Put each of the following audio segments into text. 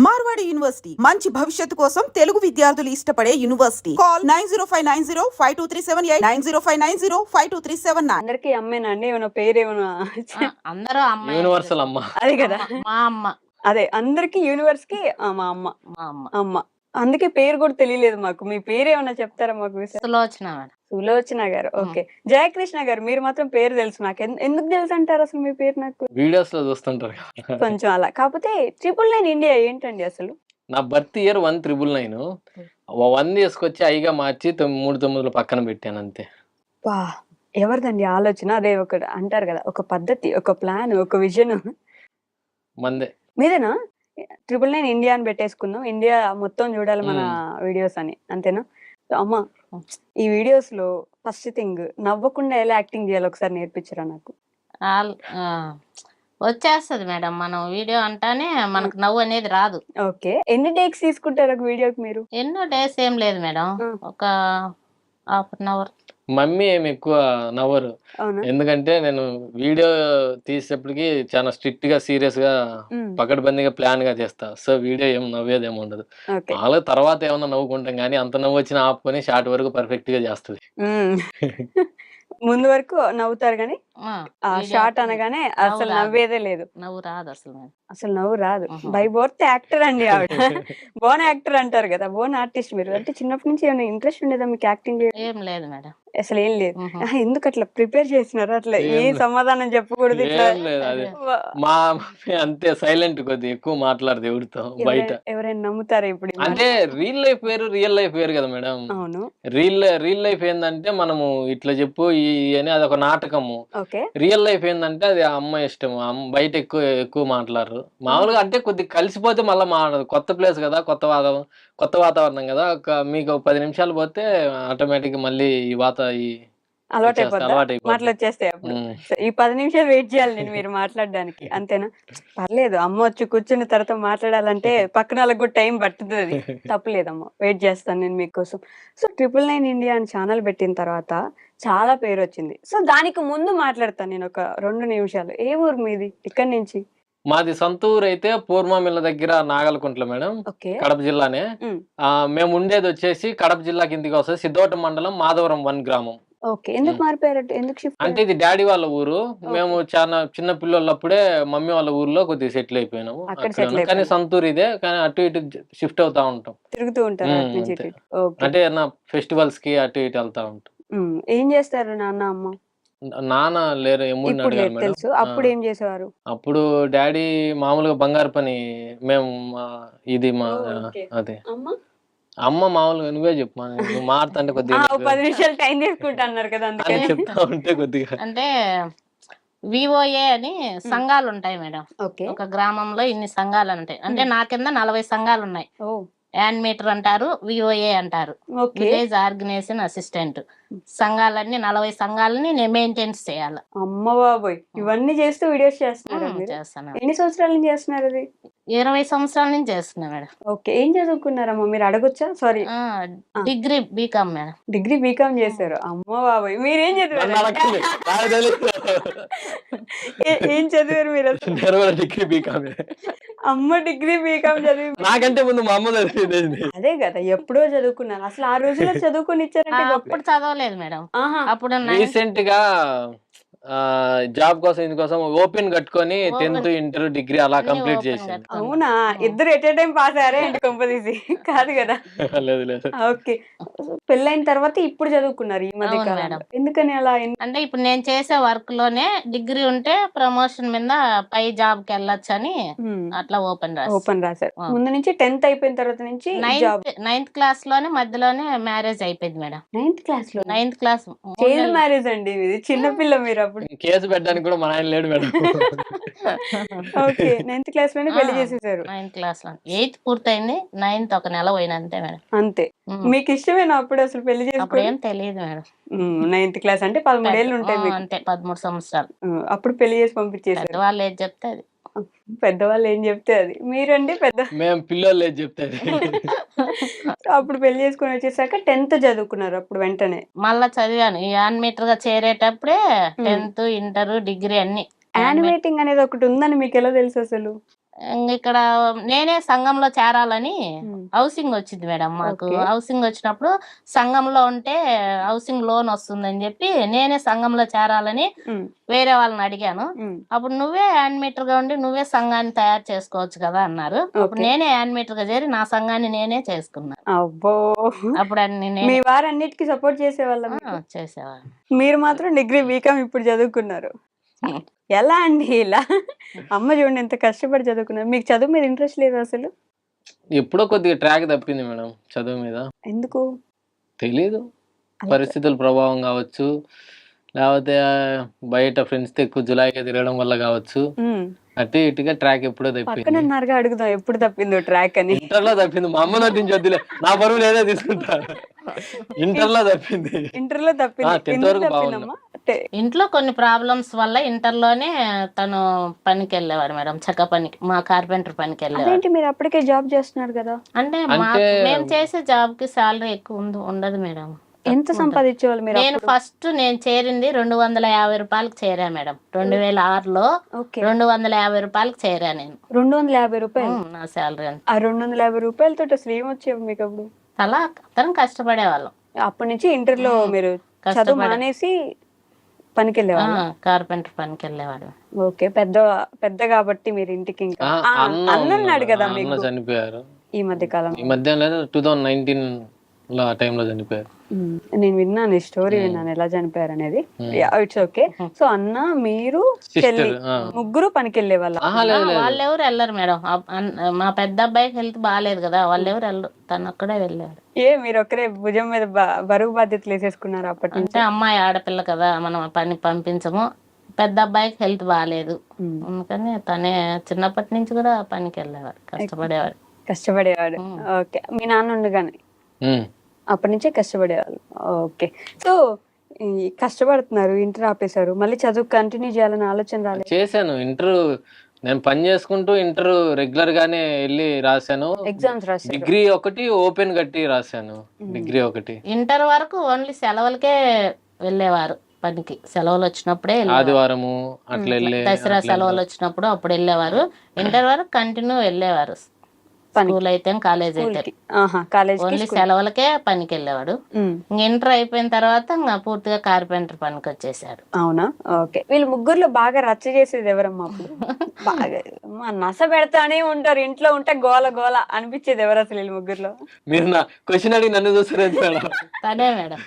Marwadi university మంచి భవిష్యత్తు కోసం తెలుగు విద్యార్థులు ఇష్టపడే యూనివర్సిటీ. కాల్ 9059052378 9059052379. అందరికి అమ్మేనా అండి? ఏమైనా పేరు ఏమైనా? అందరూ అమ్మాయి యూనివర్సల్ అమ్మ. అదే కదా, మా అమ్మ. అదే అందరికి యూనివర్స్ కి మా అమ్మ మా అమ్మ అమ్మ. అందుకే పేరు కూడా తెలియలేదు మాకు. మీ పేరు ఏమైనా చెప్తారా మాకు? సులోచన మేడం. సులోచన గారు. ఓకే. జయకృష్ణ గారు, మీరు మాత్రం పేరు తెలుసు నాకు. ఎందుకు తెలుసు అంటారు అసలు మీ పేరు? నాకు వీడియోస్ లో చూస్తుంటారు కదా. కొంచెం అలా. కాకపోతే 999 ఇండియా ఏంటండి అసలు? నా బర్త్ ఇయర్ 1999. 1 తీసుకొచ్చి ఐగా మార్చి 3 పక్కన పెట్టాను అంతే. వా, ఎవరిదండి ఆలోచన? అదే ఒక అంటారు కదా, ఒక పద్ధతి, ఒక ప్లాన్, ఒక విజన్ మందే. మీదేనా? 999 ఇండియా అని పెట్టేసుకుందాం, ఇండియా మొత్తం చూడాలి మన వీడియోస్ అని, అంతేనా? అమ్మ, ఈ వీడియోస్ లో ఫస్ట్ థింగ్ నవ్వకుండా ఎలా యాక్టింగ్ చేయాలి ఒకసారి నేర్పించరా నాకు? వచ్చేస్తుంది మేడం, మనం వీడియో అంటానే మనకు నవ్వు అనేది రాదు. ఓకే. ఎన్ని టేక్స్ తీసుకుంటారు ఒక వీడియోకి మీరు? ఎన్నో డేస్ ఏం లేదు మేడం, ఒక ½ అన్ అవర్. మమ్మీ ఏమి ఎక్కువ నవ్వరు, ఎందుకంటే నేను వీడియో తీసేటప్పటికి చాలా స్ట్రిక్ట్ గా సీరియస్ గా పకడ్బందీగా ప్లాన్ గా చేస్తా. సో వీడియో ఏం నవ్వేదేమి ఉండదు. వాళ్ళ తర్వాత ఏమన్నా నవ్వుకుంటాం కానీ అంత నవ్వు వచ్చిన ఆపుకొని షార్ట్ వరకు పర్ఫెక్ట్ గా చేస్తుంది. ముందు వరకు నవ్వుతారు కానీ షార్ట్ అనగానే అసలు నవ్వేదే లేదు. నవ్వు రాదు అసలు, అసలు నవ్వు రాదు. బై బర్త్ యాక్టర్ అండి ఆవిడ. బోన్ యాక్టర్ అంటారు కదా, బోన్ ఆర్టిస్ట్. మీరు అంటే చిన్నప్పటి నుంచి ఏమైనా ఇంట్రెస్ట్ ఉండేదా మీకు యాక్టింగ్? ఏం లేదు మేడం, అసలు ఏం లేదు. ఎందుకు అట్లా ప్రిపేర్ చేసినారు? అట్లా ఏ సమాధానం చెప్పకూడదు ఇట్లా? మా అంతే సైలెంట్, కొద్ది ఎక్కువ మాట్లాడదు ఎవరితో బయట. ఎవరైనా నమ్ముతారా ఇప్పుడు? అంటే రియల్ లైఫ్ వేరు, రియల్ లైఫ్ వేరు కదా మేడం. అవును. రియల్ లైఫ్ ఏంటంటే మనము ఇట్లా చెప్పు అని అదొక నాటకము. రియల్ లైఫ్ ఏంటంటే అది అమ్మ ఇష్టం. బయట ఎక్కువ మాట్లాడరు. మామూలుగా అంటే కొద్దిగా కలిసిపోతే మళ్ళీ మాట్లాడదు. కొత్త ప్లేస్ కదా, కొత్త వాతావరణం కదా. మీకు 10 నిమిషాలు పోతే ఆటోమేటిక్ మళ్ళీ అలవాటు మాటలు వచ్చేస్తాయి. అప్పుడు ఈ 10 నిమిషాలు వెయిట్ చేయాలి నేను మీరు మాట్లాడడానికి, అంతేనా? పర్లేదు, అమ్మ వచ్చి కూర్చున్న తర్వాత మాట్లాడాలంటే పక్కన వాళ్ళకి కూడా టైం పట్టుతుంది. అది తప్పలేదమ్మా, వెయిట్ చేస్తాను నేను మీకోసం. సో 999 ఇండియా అని ఛానల్ పెట్టిన తర్వాత చాలా పేరు వచ్చింది. సో దానికి ముందు మాట్లాడతాను నేను ఒక 2 నిమిషాలు. ఏ ఊరు మీది? ఇక్కడి నుంచి? మాది సొంత ఊరు అయితే పూర్వమిల్ల దగ్గర నాగలకుంట్ల మేడం, కడప జిల్లానే. మేము ఉండేది వచ్చేసి కడప జిల్లా కిందికి వస్తుంది, సిద్ధోట మండలం, మాధవరం 1 గ్రామం. ఎందుకు మారిపోయారు? ఎందుకు షిఫ్ట్? అంటే ఇది డాడీ వాళ్ళ ఊరు. మేము చాలా చిన్న పిల్లలప్పుడే మమ్మీ వాళ్ళ ఊర్లో కొద్దిగా సెటిల్ అయిపోయినాము. కానీ సొంత ఊరు ఇదే, కానీ అటు ఇటు షిఫ్ట్ అవుతా ఉంటాం, తిరుగుతూ ఉంటాం. అంటే నా ఫెస్టివల్స్ కి అటు ఇటు వెళ్తా ఉంటాం. ఏం చేస్తారు నాన్న అమ్మ? నాన్న లేరు, తెలుసు. అప్పుడు ఏం చేసేవారు? అప్పుడు డాడీ మామూలుగా బంగారు పని. మేము ఇది మా అదే అమ్మ మామూలుగా. నువ్వే చెప్పు, నువ్వు మారుతుంటే కొద్దిగా 10 నిమిషాలు టైం తీసుకుంటా అన్నారు కదా, అందుకని చెప్తా ఉంటే కొద్దిగా. అంటే విఓఏ అని సంఘాలు ఉంటాయి మేడం. ఒక గ్రామంలో ఇన్ని సంఘాలు ఉంటాయి. అంటే నా కింద 40 సంఘాలు ఉన్నాయి. యానిమేటర్ అంటారు, విఓఏ అంటారు, విలేజ్ ఆర్గనైజేషన్ అసిస్టెంట్. సంఘాలన్నీ 40 సంఘాలని నేను మెయింటైన్స్ చేయాలి. అమ్మ బాబోయ్, ఇవన్నీ చేస్తూ వీడియోస్ చేస్తున్నారు? చేస్తాను. ఎన్ని సంవత్సరాల నుంచి చేస్తున్నారు అది? 20 సంవత్సరాల నుంచి చేస్తున్నా మేడం. ఓకే. ఏం చదువుకున్నారమ్మా మీరు? అడగొచ్చా? Sorry. Degree BCom madam. Degree BCom చేశారు? అమ్మ బాబోయ్, మీరేం చదివారు? ఏం చదివారు మీరు? Degree BCom. అమ్మ డిగ్రీ బీకామ్ చదివి నాకంటే ముందు మా అమ్మ చదివింది. అదే కదా, ఎప్పుడో చదువుకున్నాను. అసలు ఆ రోజుల్లో చదువుకొని ఇచ్చారంటే? అప్పుడు చదవలేదు మేడం. అప్పుడు రీసెంట్ గా జాబ్ కోసం ఇందుకోసం ఓపెన్ కట్టుకొని 10th ఇంటర్ డిగ్రీ అలా కంప్లీట్ చేశాను. అవునా? ఇద్దరు ఎట్ ఏ టైం పాస్ అయ్యారే ఇంటి కొంపదీసి? కాదు కదా. లేదు లేదు. ఓకే. పెళ్ళైన తర్వాత ఇప్పుడు చదువుకున్నారు ఈ మధ్య కాలంలో? ఎందుకని అలా? అంటే ఇప్పుడు నేను చేసే వర్క్ లోనే డిగ్రీ ఉంటే ప్రమోషన్ మీద పై జాబ్ కి వెళ్ళొచ్చు అని అట్లా ఓపెన్ రాశారు. ముందు నుంచి 10th అయిపోయిన తర్వాత నుంచి 9th క్లాస్ లోనే మధ్యలోనే మ్యారేజ్ అయిపోయింది మేడం. 9th క్లాస్ లో? 9th క్లాస్ చైల్డ్ మ్యారేజ్ అండి ఇది? చిన్నపిల్ల మీరు? కేసు పెట్టడానికి కూడా మా ఆయన లేడు మేడం. ఓకే. 9th క్లాస్ లోనే పెళ్లి చేసేసారు? 9th క్లాస్ లో. 8th పూర్తయింది, 9th ఒక నెల పోయిన అంతే మేడం. అంతే. మీకు ఇష్టమేనా అప్పుడు అసలు పెళ్లి చేసుకోవడం? ఏం తెలియదు మేడం. 9th క్లాస్ అంటే 13 ఏళ్ళు ఉంటాయి అంతే, 13 సంవత్సరాలు. అప్పుడు పెళ్లి చేసి పంపించేసారు? పెద్దవాళ్ళు ఏది చెప్తే అది. పెద్దవాళ్ళు ఏం చెప్తే అది. మీరండి మేము పిల్లలు ఏది చెప్తే అది. అప్పుడు పెళ్లి చేసుకుని వచ్చేసాక 10th చదువుకున్నారు అప్పుడు వెంటనే? మళ్ళా చదివాను. ఈ యానిమేటర్ గా చేరేటప్పుడే 10th ఇంటర్ డిగ్రీ అన్ని. యానిమేటింగ్ అనేది ఒకటి ఉందని మీకు ఎలా తెలుసు అసలు? ఇక్కడ నేనే సంఘంలో చేరాలని ఉమ్, హౌసింగ్ వచ్చింది మేడం మాకు. ఓకే. హౌసింగ్ వచ్చినప్పుడు సంఘంలో ఉంటే హౌసింగ్ లోన్ వస్తుందని చెప్పి నేనే సంఘంలో చేరాలని ఉమ్, వేరే వాళ్ళని అడిగాను. ఉమ్, అప్పుడు నువ్వే యానిమేటర్ గా ఉండి నువ్వే సంఘాన్ని తయారు చేసుకోవచ్చు కదా అన్నారు. అప్పుడు ఓకే. నేనే యానిమేటర్ గా చేరి నా సంఘాన్ని నేనే చేసుకున్నాను. అబ్బో, అప్పుడు అన్ని మీ నేనే వారు అన్నిటికీ సపోర్ట్ చేసేవాళ్ళ మీకు? చేసేవాడిని. మీరు మాత్రం డిగ్రీ బీకామ్ ఇప్పుడు చదువుకున్నారు. ఎలా అండి ఇలా? అమ్మ చూడండి ఎంత కష్టపడి చదువుకున్నారు. మీకు చదువు మీద ఇంట్రెస్ట్ లేదు అసలు? ఎప్పుడో కొద్దిగా ట్రాక్ తప్పింది మేడం చదువు మీద. ఎందుకు తెలీదు, అలా? పరిస్థితుల ప్రభావం కావచ్చు, లేకపోతే బయట ఫ్రెండ్స్ తో ఎక్కువ జులాయిగా తిరగడం వల్ల కావచ్చు. ఉమ్, అటు ఇటుగా ట్రాక్ ఎప్పుడో పక్కన తప్పింది. ఉన్నారుగా, అడుగుదాం ఎప్పుడు తప్పిందో ట్రాక్ అని. ఇంటర్లో తప్పింది. మా అమ్మ నటించి వద్దులే, నా బరువు లేదే తీసుకుంటా. ఇంటర్లో తప్పింది. ఇంటర్లో తప్పింది. 10th ఎందుకు వరకు తప్పిందమ్మా? ఇంట్లో కొన్ని ప్రాబ్లమ్స్ వల్ల ఇంటర్లోనే తను పనికి వెళ్ళేవాడు మేడం, చెక్క పనికి, మా కార్పెంటర్ పనికి వెళ్ళేవాడు. అదేంటి మీరు అప్పటికే జాబ్ చేస్తున్నారు కదా? అంటే మేము చేసే జాబ్ కి సాలరీ ఎక్కువ ఉండదు మేడం. ఎంత సంపాదించేవాళ్ళు మీరు నేను అప్పుడు? ఫస్ట్ నేను చేరింది 250 రూపాయలకి చేరా మేడం. 2006లో ఓకే. 250 రూపాయలకి చేరా నేను. 250 రూపాయలు? నా శాలరీ అంత. ఆ 250 రూపాయలతో అసలు ఏమొచ్చేవి మీకు అప్పుడు? అలా అతను కష్టపడేవాళ్ళం. అప్పటి నుంచి ఇంటర్లో మీరు చదువు కష్టపడే మానేసి పనికి వెళ్ళేవాళ్ళు? కార్పెంటర్ పనికి వెళ్ళేవాడు. ఓకే. పెద్ద పెద్ద కాబట్టి మీరు ఇంటికి ఇంకా అన్న అన్నున్నాడు కదా అన్న మీకు చనిపోయారు ఈ మధ్య కాలం? ఈ మధ్య 2019 లో ఆ టైంలో చనిపోయారు. నేను విన్నాను, ఈ స్టోరీ విన్నాను ఎలా చనిపోయారు అనేది. It's okay. సో అన్న, మీరు, చెల్లి, ముగ్గురు పనికి వెళ్ళే వాళ్ళ? వాళ్ళెవరు వెళ్ళరు మేడం. మా పెద్ద అబ్బాయికి హెల్త్ బాగాలేదు కదా, వాళ్ళెవరు వెళ్ళరు, తను అక్కడే వెళ్ళాడు. మీరు ఒక్కరే భుజం మీద బరువు బాధ్యతలు వేసేసుకున్నారు అప్పటి నుంచి? అంటే అమ్మాయి ఆడపిల్ల కదా, మనం పని పంపించము. పెద్ద అబ్బాయికి హెల్త్ బాగాలేదు, అందుకని తనే చిన్నప్పటి నుంచి కూడా పనికి వెళ్ళేవాడు, కష్టపడేవాడు. ఓకే. మీ నాన్న ఉండగానే అప్పటి నుంచే కష్టపడేవాళ్ళు. ఓకే. సో కష్టపడుతున్నారు, ఇంటర్ ఆపేశారు, మళ్ళీ చదువు కంటిన్యూ చేయాలని ఆలోచన రాలేదు? చేశాను ఇంటర్. నేను పని చేసుకుంటూ ఇంటర్ రెగ్యులర్ గానే వెళ్ళి రాశాను. ఎగ్జామ్స్ రాశారు? డిగ్రీ ఒకటి ఓపెన్ కట్టి రాశాను. డిగ్రీ ఒకటి. ఇంటర్ వరకు ఓన్లీ సెలవులకే వెళ్ళేవారు పనికి. సెలవులు వచ్చినప్పుడే ఆదివారము అట్లా వెళ్ళే, దసరా సెలవులు వచ్చినప్పుడు అప్పుడు వెళ్ళేవారు. ఇంటర్ వరకు కంటిన్యూ వెళ్ళేవారు. స్కూల్ అయితే కాలేజ్ అయితే ఓన్లీ సెలవులకే పనికి వెళ్ళేవాడు. ఇంటర్ అయిపోయిన తర్వాత ఇంకా పూర్తిగా కార్పెంటర్ పనికి వచ్చేసాడు. అవునా? ఓకే. వీళ్ళు ముగ్గురులో బాగా రచ్చ చేసేది ఎవరమ్మా అప్పుడు? బాగా నస పెడతానే ఉంటారు, ఇంట్లో ఉంటే గోల గోల అనిపించేది ఎవరు అసలు వీళ్ళు ముగ్గురులో? మీరు నా క్వశ్చన్ అడిగి నన్ను చూసారు మేడం. తనే మేడం.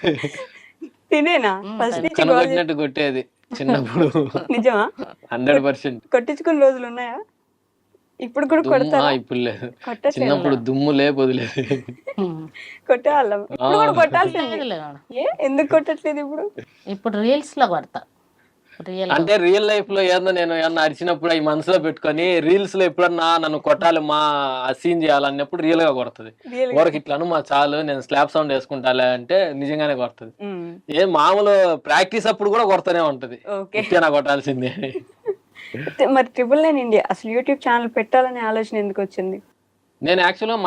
తినేనా ఫస్ట్ నుంచి కనబడినట్టు కొట్టేది చిన్నప్పుడు. నిజమా? 100%. కొట్టించుకున్న రోజులు ఉన్నాయా? ఇప్పుడు కూడా కొడతారా? ఇప్పుడు లేదు, చిన్నప్పుడు దుమ్ము వదిలేదు. కొట్టేవాళ్ళం. ఇప్పుడు కూడా కొట్టాల్సింది. ఎందుకు కొట్టట్లేదు ఇప్పుడు? ఇప్పుడు రీల్స్ లో కొడతా. అంటే రియల్ లైఫ్ లో ఏదో నేను ఏమన్నా అరిచినప్పుడు అవి మనసులో పెట్టుకొని రీల్స్ లో ఎప్పుడన్నా నన్ను కొట్టాలి, మా సీన్ చేయాలన్నప్పుడు రియల్ గా కొడుతుంది. ఊరికి ఇట్లాను మా చాలు నేను స్లాప్ సౌండ్ వేసుకుంటాలే అంటే నిజంగానే కొడుతుంది. ఏ మామూలు ప్రాక్టీస్ అప్పుడు కూడా కొడతానే ఉంటది, నా కొట్టాల్సిందే. మరి 999 ఇండియా అసలు యూట్యూబ్ ఛానల్ పెట్టాలనే ఆలోచన ఎందుకు వచ్చింది? నేను యాక్చువల్గా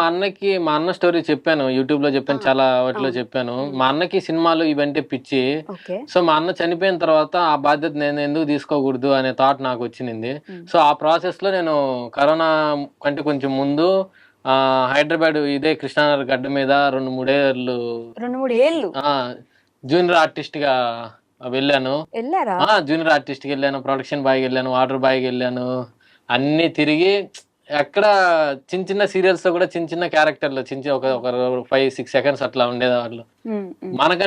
మా అన్న స్టోరీ చెప్పాను, యూట్యూబ్ లో చెప్పాను, చాలా వాటిలో చెప్పాను. మా అన్నకి సినిమాలు ఇవంటే పిచ్చి. సో మా అన్న చనిపోయిన తర్వాత ఆ బాధ్యత నేను ఎందుకు తీసుకోకూడదు అనే థాట్ నాకు వచ్చింది. సో ఆ ప్రాసెస్ లో నేను కరోనా కంటే కొంచెం ముందు హైదరాబాద్ ఇదే కృష్ణానగర్ గడ్డ మీద 2-3 ఏళ్ళు జూనియర్ ఆర్టిస్ట్ గా వెళ్ళాను. జూనియర్ ఆర్టిస్ట్ కి వెళ్ళాను, ప్రొడక్షన్ బాయ్ వెళ్ళాను, వాటర్ బాయ్ వెళ్ళాను, అన్ని తిరిగి ఎక్కడ చిన్న సీరియల్స్ లో కూడా చిన్న క్యారెక్టర్లు ఒక 5-6 సెకండ్స్ అట్లా ఉండేది వాళ్ళు. మనకంటే